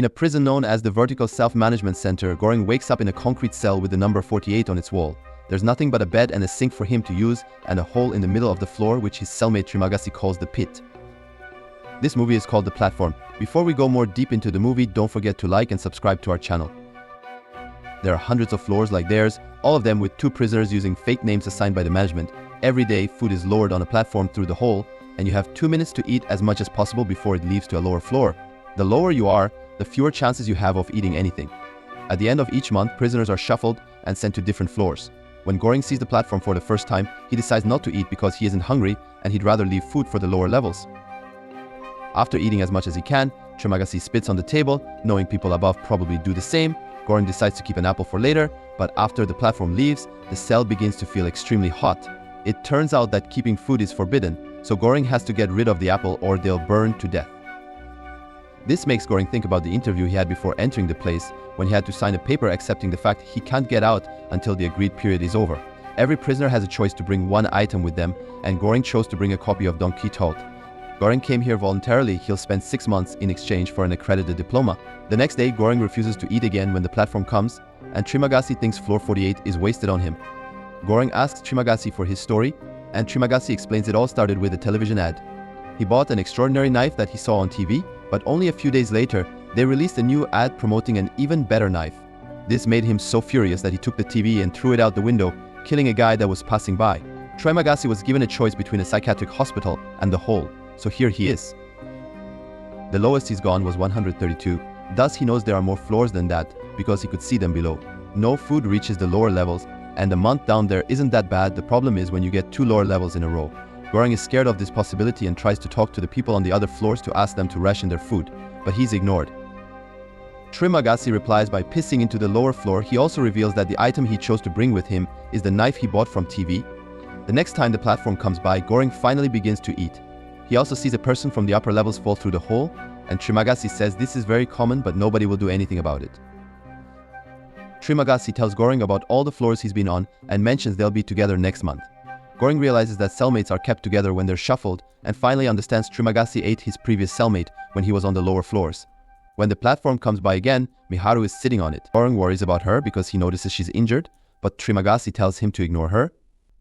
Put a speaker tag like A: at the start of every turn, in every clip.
A: In a prison known as the Vertical Self-Management Center, Goring wakes up in a concrete cell with the number 48 on its wall. There's nothing but a bed and a sink for him to use, and a hole in the middle of the floor which his cellmate Trimagasi calls the pit. This movie is called The Platform. Before we go more deep into the movie, don't forget to like and subscribe to our channel. There are hundreds of floors like theirs, all of them with 2 prisoners using fake names assigned by the management. Every day, food is lowered on a platform through the hole, and you have 2 minutes to eat as much as possible before it leaves to a lower floor. The lower you are, the fewer chances you have of eating anything. At the end of each month, prisoners are shuffled and sent to different floors. When Goring sees the platform for the first time, he decides not to eat because he isn't hungry and he'd rather leave food for the lower levels. After eating as much as he can, Trimagasi spits on the table, knowing people above probably do the same. Goring decides to keep an apple for later, but after the platform leaves, the cell begins to feel extremely hot. It turns out that keeping food is forbidden, so Goring has to get rid of the apple or they'll burn to death. This makes Goring think about the interview he had before entering the place, when he had to sign a paper accepting the fact he can't get out until the agreed period is over. Every prisoner has a choice to bring one item with them, and Goring chose to bring a copy of Don Quixote. Goring came here voluntarily. He'll spend 6 months in exchange for an accredited diploma. The next day, Goring refuses to eat again when the platform comes, and Trimagasi thinks floor 48 is wasted on him. Goring asks Trimagasi for his story, and Trimagasi explains it all started with a television ad. He bought an extraordinary knife that he saw on TV, but only a few days later, they released a new ad promoting an even better knife. This made him so furious that he took the TV and threw it out the window, killing a guy that was passing by. Trimagasi was given a choice between a psychiatric hospital and the hole, so here he is. The lowest he's gone was 132, thus he knows there are more floors than that because he could see them below. No food reaches the lower levels, and a month down there isn't that bad. The problem is when you get 2 lower levels in a row. Goring is scared of this possibility and tries to talk to the people on the other floors to ask them to ration their food, but he's ignored. Trimagasi replies by pissing into the lower floor. He also reveals that the item he chose to bring with him is the knife he bought from TV. The next time the platform comes by, Goring finally begins to eat. He also sees a person from the upper levels fall through the hole, and Trimagasi says this is very common but nobody will do anything about it. Trimagasi tells Goring about all the floors he's been on and mentions they'll be together next month. Goring realizes that cellmates are kept together when they're shuffled and finally understands Trimagasi ate his previous cellmate when he was on the lower floors. When the platform comes by again, Miharu is sitting on it. Goring worries about her because he notices she's injured, but Trimagasi tells him to ignore her.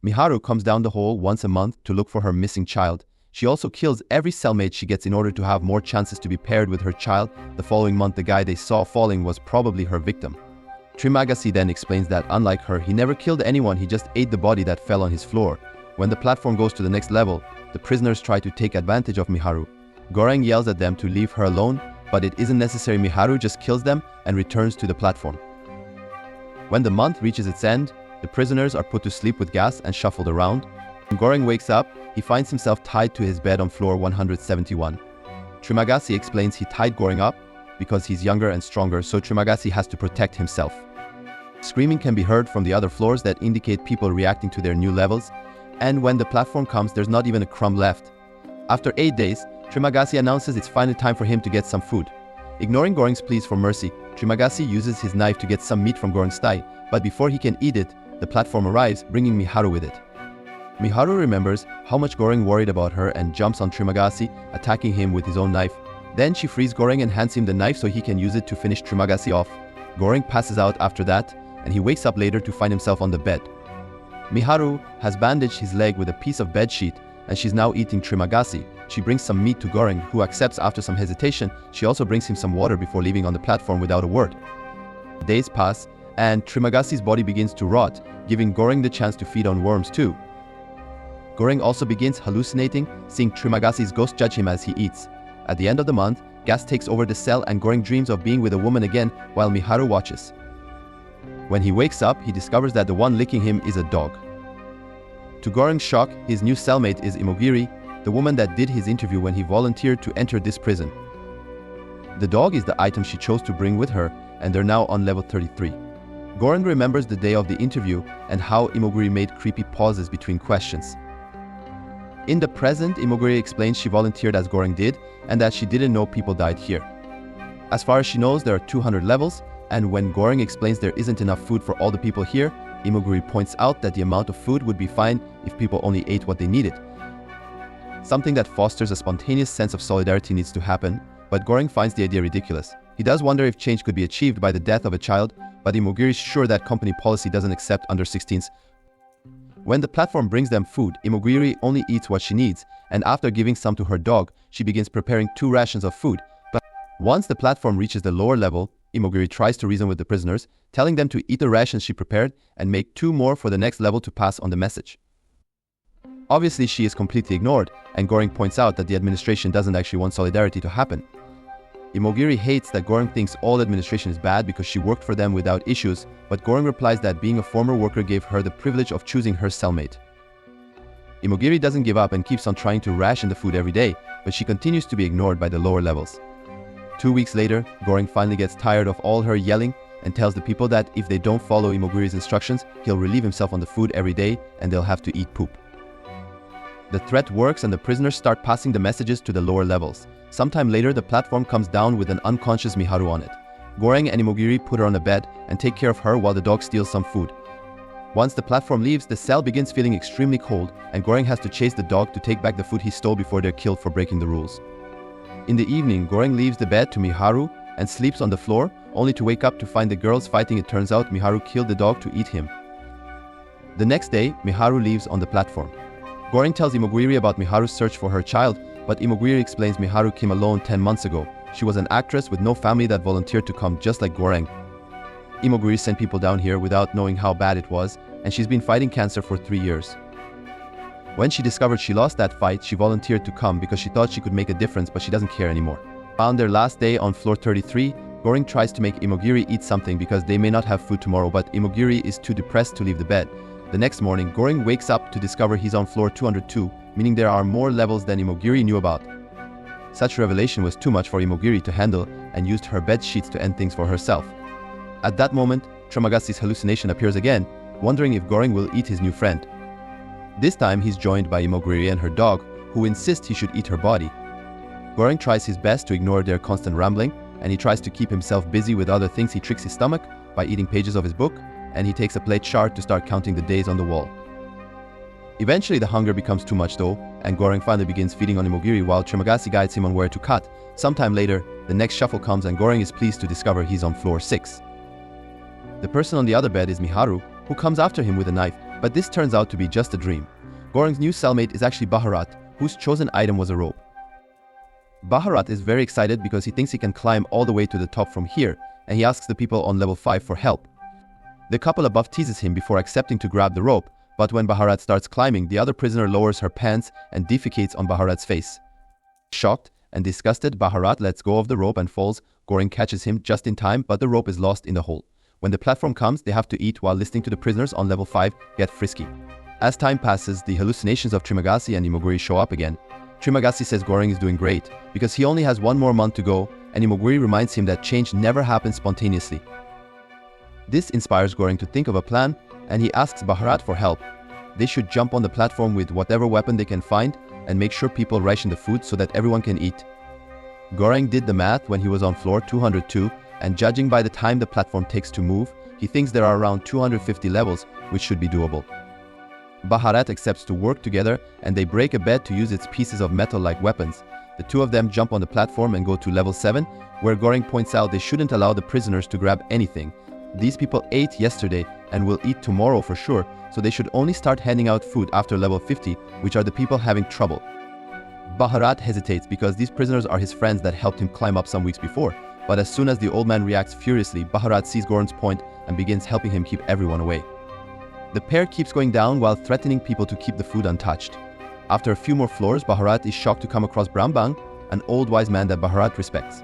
A: Miharu comes down the hole once a month to look for her missing child. She also kills every cellmate she gets in order to have more chances to be paired with her child. The following month, the guy they saw falling was probably her victim. Trimagasi then explains that unlike her, he never killed anyone, he just ate the body that fell on his floor. When the platform goes to the next level, the prisoners try to take advantage of Miharu. Goring yells at them to leave her alone, but it isn't necessary. Miharu just kills them and returns to the platform. When the month reaches its end, the prisoners are put to sleep with gas and shuffled around. When Goring wakes up, he finds himself tied to his bed on floor 171. Trimagasi explains he tied Goring up because he's younger and stronger, so Trimagasi has to protect himself. Screaming can be heard from the other floors that indicate people reacting to their new levels, and when the platform comes, there's not even a crumb left. After 8 days, Trimagasi announces it's finally time for him to get some food. Ignoring Goring's pleas for mercy, Trimagasi uses his knife to get some meat from Goring's thigh, but before he can eat it, the platform arrives, bringing Miharu with it. Miharu remembers how much Goring worried about her and jumps on Trimagasi, attacking him with his own knife. Then she frees Goring and hands him the knife so he can use it to finish Trimagasi off. Goring passes out after that, and he wakes up later to find himself on the bed. Miharu has bandaged his leg with a piece of bed sheet, and she's now eating Trimagasi. She brings some meat to Goring, who accepts after some hesitation. She also brings him some water before leaving on the platform without a word. Days pass, and Trimagasi's body begins to rot, giving Goring the chance to feed on worms too. Goring also begins hallucinating, seeing Trimagasi's ghost judge him as he eats. At the end of the month, gas takes over the cell and Goring dreams of being with a woman again while Miharu watches. When he wakes up, he discovers that the one licking him is a dog. To Goring's shock, his new cellmate is Imogiri, the woman that did his interview when he volunteered to enter this prison. The dog is the item she chose to bring with her, and they're now on level 33. Goring remembers the day of the interview and how Imogiri made creepy pauses between questions. In the present, Imogiri explains she volunteered as Goring did and that she didn't know people died here. As far as she knows, there are 200 levels, and when Goring explains there isn't enough food for all the people here, Imogiri points out that the amount of food would be fine if people only ate what they needed. Something that fosters a spontaneous sense of solidarity needs to happen, but Goring finds the idea ridiculous. He does wonder if change could be achieved by the death of a child, but Imogiri is sure that company policy doesn't accept under 16s. When the platform brings them food, Imogiri only eats what she needs, and after giving some to her dog, she begins preparing 2 rations of food. But once the platform reaches the lower level, Imogiri tries to reason with the prisoners, telling them to eat the rations she prepared and make 2 more for the next level to pass on the message. Obviously, she is completely ignored, and Goring points out that the administration doesn't actually want solidarity to happen. Imogiri hates that Goring thinks all administration is bad because she worked for them without issues, but Goring replies that being a former worker gave her the privilege of choosing her cellmate. Imogiri doesn't give up and keeps on trying to ration the food every day, but she continues to be ignored by the lower levels. 2 weeks later, Goring finally gets tired of all her yelling and tells the people that if they don't follow Imogiri's instructions, he'll relieve himself on the food every day and they'll have to eat poop. The threat works and the prisoners start passing the messages to the lower levels. Sometime later, the platform comes down with an unconscious Miharu on it. Goring and Imogiri put her on a bed and take care of her while the dog steals some food. Once the platform leaves, the cell begins feeling extremely cold and Goring has to chase the dog to take back the food he stole before they're killed for breaking the rules. In the evening, Goring leaves the bed to Miharu and sleeps on the floor, only to wake up to find the girls fighting. It turns out Miharu killed the dog to eat him. The next day, Miharu leaves on the platform. Goring tells Imogiri about Miharu's search for her child, but Imogiri explains Miharu came alone 10 months ago. She was an actress with no family that volunteered to come just like Goring. Imogiri sent people down here without knowing how bad it was, and she's been fighting cancer for 3 years. When she discovered she lost that fight, she volunteered to come because she thought she could make a difference, but she doesn't care anymore. On their last day on floor 33, Goring tries to make Imogiri eat something because they may not have food tomorrow, but Imogiri is too depressed to leave the bed. The next morning, Goring wakes up to discover he's on floor 202, meaning there are more levels than Imogiri knew about. Such revelation was too much for Imogiri to handle and used her bed sheets to end things for herself. At that moment, Tremagassi's hallucination appears again, wondering if Goring will eat his new friend. This time he's joined by Imogiri and her dog, who insist he should eat her body. Goring tries his best to ignore their constant rambling, and he tries to keep himself busy with other things. He tricks his stomach by eating pages of his book, and he takes a plate chart to start counting the days on the wall. Eventually the hunger becomes too much though, and Goring finally begins feeding on Imogiri while Tremagassi guides him on where to cut. Sometime later, the next shuffle comes and Goring is pleased to discover he's on floor 6. The person on the other bed is Miharu, who comes after him with a knife, but this turns out to be just a dream. Goring's new cellmate is actually Baharat, whose chosen item was a rope. Baharat is very excited because he thinks he can climb all the way to the top from here, and he asks the people on level 5 for help. The couple above teases him before accepting to grab the rope, but when Baharat starts climbing, the other prisoner lowers her pants and defecates on Baharat's face. Shocked and disgusted, Baharat lets go of the rope and falls. Goring catches him just in time, but the rope is lost in the hole. When the platform comes, they have to eat while listening to the prisoners on level 5 get frisky. As time passes, the hallucinations of Tremagassi and Imogiri show up again. Tremagassi says Goring is doing great because he only has 1 more month to go, and Imogiri reminds him that change never happens spontaneously. This inspires Goring to think of a plan, and he asks Baharat for help. They should jump on the platform with whatever weapon they can find and make sure people ration the food so that everyone can eat. Goring did the math when he was on floor 202, and judging by the time the platform takes to move, he thinks there are around 250 levels, which should be doable. Baharat accepts to work together, and they break a bed to use its pieces of metal like weapons. The 2 of them jump on the platform and go to level 7, where Goring points out they shouldn't allow the prisoners to grab anything. These people ate yesterday and will eat tomorrow for sure, so they should only start handing out food after level 50, which are the people having trouble. Baharat hesitates because these prisoners are his friends that helped him climb up some weeks before, but as soon as the old man reacts furiously, Baharat sees Goring's point and begins helping him keep everyone away. The pair keeps going down while threatening people to keep the food untouched. After a few more floors, Baharat is shocked to come across Brambang, an old wise man that Baharat respects.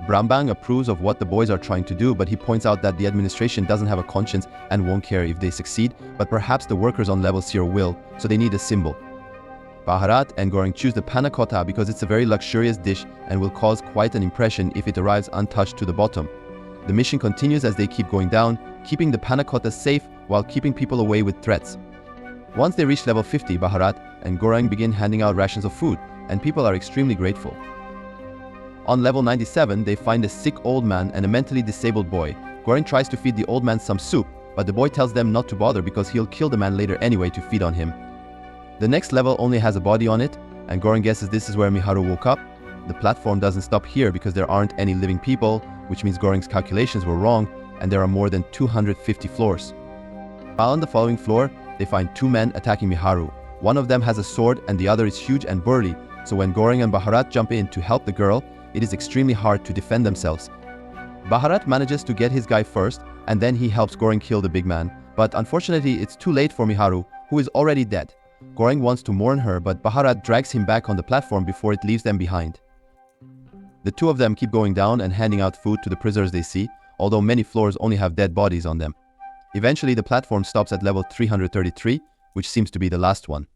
A: Brambang approves of what the boys are trying to do, but he points out that the administration doesn't have a conscience and won't care if they succeed, but perhaps the workers on level 0 will, so they need a symbol. Baharat and Goring choose the panna cotta because it's a very luxurious dish and will cause quite an impression if it arrives untouched to the bottom. The mission continues as they keep going down, keeping the panna cotta safe while keeping people away with threats. Once they reach level 50, Baharat and Goring begin handing out rations of food, and people are extremely grateful. On level 97, they find a sick old man and a mentally disabled boy. Goring tries to feed the old man some soup, but the boy tells them not to bother because he'll kill the man later anyway to feed on him. The next level only has a body on it, and Goring guesses this is where Miharu woke up. The platform doesn't stop here because there aren't any living people, which means Goring's calculations were wrong, and there are more than 250 floors. While on the following floor, they find two men attacking Miharu. One of them has a sword and the other is huge and burly, so when Goring and Baharat jump in to help the girl, it is extremely hard to defend themselves. Baharat manages to get his guy first, and then he helps Goring kill the big man, but unfortunately it's too late for Miharu, who is already dead. Goring wants to mourn her, but Baharat drags him back on the platform before it leaves them behind. The two of them keep going down and handing out food to the prisoners they see, although many floors only have dead bodies on them. Eventually the platform stops at level 333, which seems to be the last one.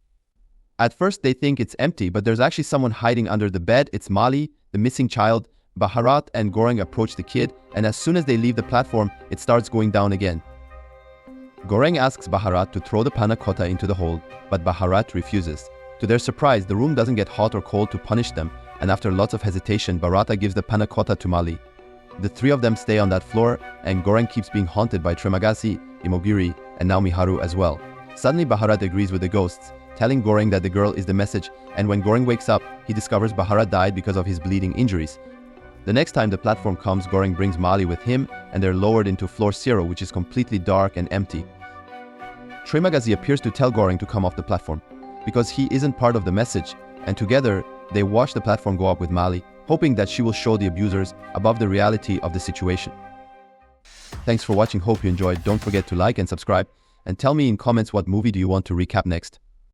A: At first they think it's empty, but there's actually someone hiding under the bed. It's Mali, the missing child. Baharat and Goring approach the kid, and as soon as they leave the platform, it starts going down again. Goring asks Baharat to throw the panna cotta into the hole, but Baharat refuses. To their surprise, the room doesn't get hot or cold to punish them, and after lots of hesitation, Barata gives the panna cotta to Mali. The three of them stay on that floor, and Goring keeps being haunted by Tremagasi, Imogiri, and now Miharu as well. Suddenly Baharat agrees with the ghosts, telling Goring that the girl is the message, and when Goring wakes up, he discovers Baharat died because of his bleeding injuries. The next time the platform comes, Goring brings Mali with him, and they're lowered into floor 0, which is completely dark and empty. Tremagasi appears to tell Goring to come off the platform, because he isn't part of the message, and together, they watch the platform go up with Mali, hoping that she will show the abusers above the reality of the situation. Thanks for watching, hope you enjoyed. Don't forget to like and subscribe, and tell me in comments what movie do you want to recap next.